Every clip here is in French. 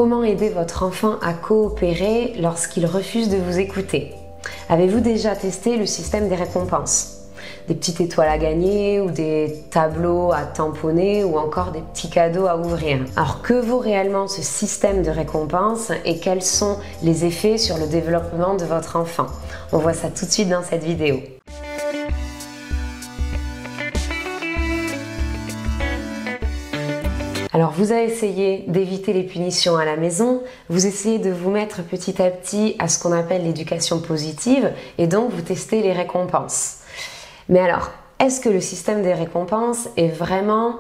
Comment aider votre enfant à coopérer lorsqu'il refuse de vous écouter? Avez-vous déjà testé le système des récompenses? Des petites étoiles à gagner ou des tableaux à tamponner ou encore des petits cadeaux à ouvrir. Alors que vaut réellement ce système de récompense et quels sont les effets sur le développement de votre enfant? On voit ça tout de suite dans cette vidéo. Alors vous avez essayé d'éviter les punitions à la maison, vous essayez de vous mettre petit à petit à ce qu'on appelle l'éducation positive et donc vous testez les récompenses. Mais alors, est-ce que le système des récompenses est vraiment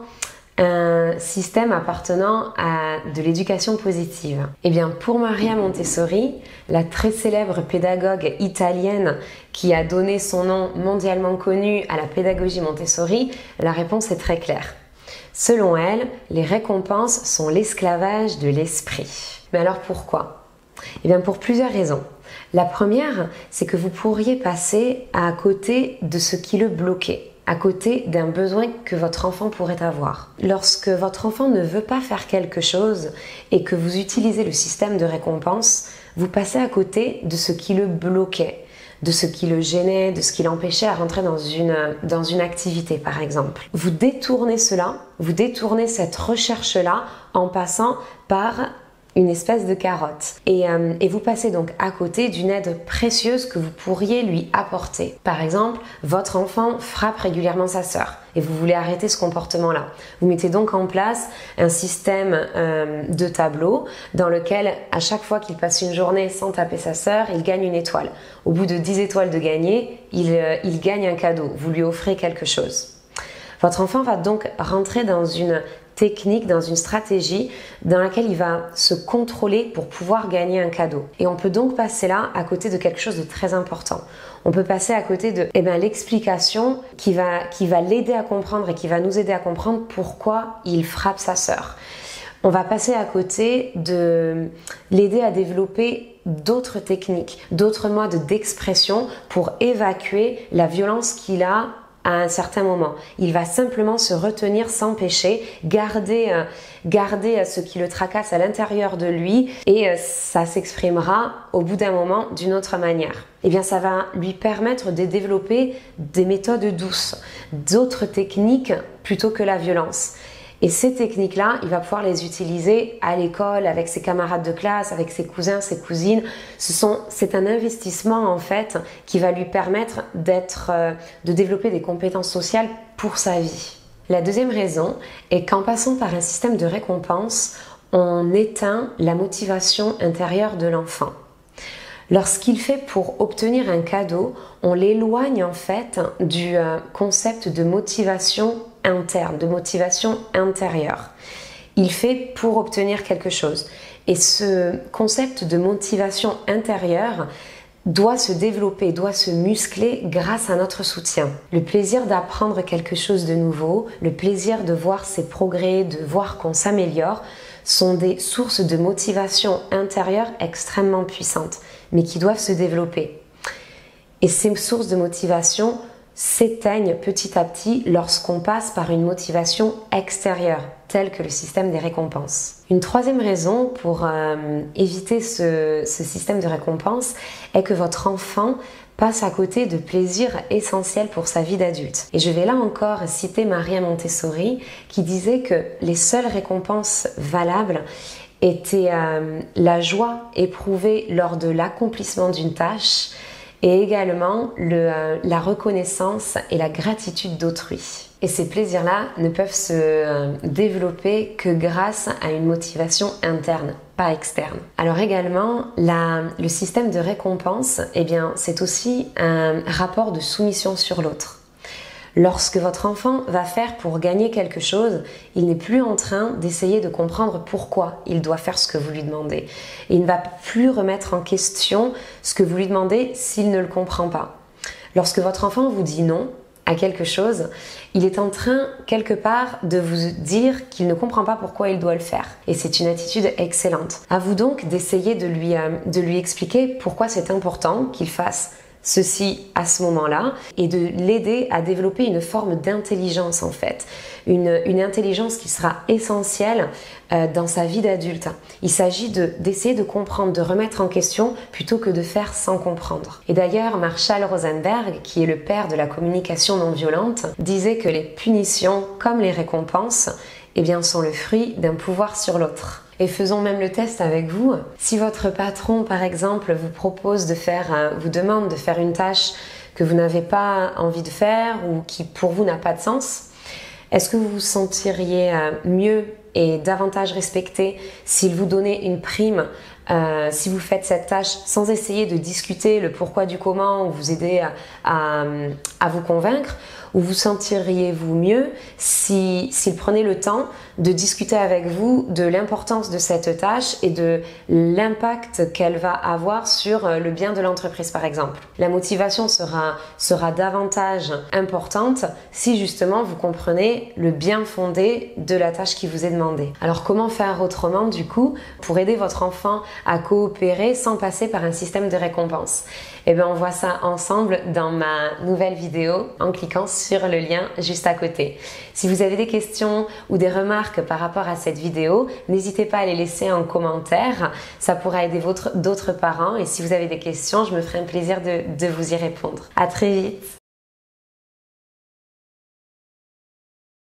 un système appartenant à de l'éducation positive? Eh bien, pour Maria Montessori, la très célèbre pédagogue italienne qui a donné son nom mondialement connu à la pédagogie Montessori, la réponse est très claire. Selon elle, les récompenses sont l'esclavage de l'esprit. Mais alors pourquoi? Eh bien pour plusieurs raisons. La première, c'est que vous pourriez passer à côté de ce qui le bloquait, à côté d'un besoin que votre enfant pourrait avoir. Lorsque votre enfant ne veut pas faire quelque chose et que vous utilisez le système de récompense, vous passez à côté de ce qui le bloquait, de ce qui le gênait, de ce qui l'empêchait à rentrer dans une activité par exemple. Vous détournez cela, vous détournez cette recherche-là en passant par une espèce de carotte. Et vous passez donc à côté d'une aide précieuse que vous pourriez lui apporter. Par exemple, votre enfant frappe régulièrement sa sœur et vous voulez arrêter ce comportement-là. Vous mettez donc en place un système de tableau dans lequel, à chaque fois qu'il passe une journée sans taper sa sœur, il gagne une étoile. Au bout de 10 étoiles de gagner, il gagne un cadeau. Vous lui offrez quelque chose. Votre enfant va donc rentrer dans une technique, dans une stratégie dans laquelle il va se contrôler pour pouvoir gagner un cadeau. Et on peut donc passer là à côté de quelque chose de très important. On peut passer à côté de l'explication qui va l'aider à comprendre et qui va nous aider à comprendre pourquoi il frappe sa sœur. On va passer à côté de l'aider à développer d'autres techniques, d'autres modes d'expression pour évacuer la violence qu'il a à un certain moment. Il va simplement se retenir, s'empêcher, garder ce qui le tracasse à l'intérieur de lui et ça s'exprimera au bout d'un moment d'une autre manière. Eh bien, ça va lui permettre de développer des méthodes douces, d'autres techniques plutôt que la violence. Et ces techniques-là, il va pouvoir les utiliser à l'école, avec ses camarades de classe, avec ses cousins, ses cousines. C'est un investissement en fait qui va lui permettre de développer des compétences sociales pour sa vie. La deuxième raison est qu'en passant par un système de récompense, on éteint la motivation intérieure de l'enfant. Lorsqu'il fait pour obtenir un cadeau, on l'éloigne en fait du concept de motivation interne, de motivation intérieure. Il fait pour obtenir quelque chose. Et ce concept de motivation intérieure doit se développer, doit se muscler grâce à notre soutien. Le plaisir d'apprendre quelque chose de nouveau, le plaisir de voir ses progrès, de voir qu'on s'améliore, sont des sources de motivation intérieure extrêmement puissantes, mais qui doivent se développer. Et ces sources de motivation s'éteignent petit à petit lorsqu'on passe par une motivation extérieure, telle que le système des récompenses. Une troisième raison pour éviter ce système de récompense est que votre enfant passe à côté de plaisirs essentiels pour sa vie d'adulte. Et je vais là encore citer Maria Montessori qui disait que les seules récompenses valables étaient la joie éprouvée lors de l'accomplissement d'une tâche et également la reconnaissance et la gratitude d'autrui. Et ces plaisirs-là ne peuvent se développer que grâce à une motivation interne, pas externe. Alors également, le système de récompense, eh bien, c'est aussi un rapport de soumission sur l'autre. Lorsque votre enfant va faire pour gagner quelque chose, il n'est plus en train d'essayer de comprendre pourquoi il doit faire ce que vous lui demandez. Et il ne va plus remettre en question ce que vous lui demandez s'il ne le comprend pas. Lorsque votre enfant vous dit non à quelque chose, il est en train quelque part de vous dire qu'il ne comprend pas pourquoi il doit le faire. Et c'est une attitude excellente. À vous donc d'essayer de lui expliquer pourquoi c'est important qu'il fasse ceci à ce moment-là et de l'aider à développer une forme d'intelligence en fait. Une intelligence qui sera essentielle dans sa vie d'adulte. Il s'agit d'essayer de comprendre, de remettre en question plutôt que de faire sans comprendre. Et d'ailleurs, Marshall Rosenberg, qui est le père de la communication non violente, disait que les punitions, comme les récompenses, eh bien, sont le fruit d'un pouvoir sur l'autre. Et faisons même le test avec vous. Si votre patron, par exemple, vous demande de faire une tâche que vous n'avez pas envie de faire ou qui pour vous n'a pas de sens, est-ce que vous vous sentiriez mieux et davantage respecté s'il vous donnait une prime si vous faites cette tâche sans essayer de discuter le pourquoi du comment ou vous aider à vous convaincre, ou vous sentiriez-vous mieux s'il prenait le temps de discuter avec vous de l'importance de cette tâche et de l'impact qu'elle va avoir sur le bien de l'entreprise par exemple. La motivation sera davantage importante si justement vous comprenez le bien fondé de la tâche qui vous est demandée. Alors comment faire autrement du coup pour aider votre enfant à coopérer sans passer par un système de récompense? Eh bien on voit ça ensemble dans ma nouvelle vidéo en cliquant sur le lien juste à côté. Si vous avez des questions ou des remarques par rapport à cette vidéo, n'hésitez pas à les laisser en commentaire. Ça pourra aider d'autres parents et si vous avez des questions, je me ferai un plaisir de vous y répondre. À très vite!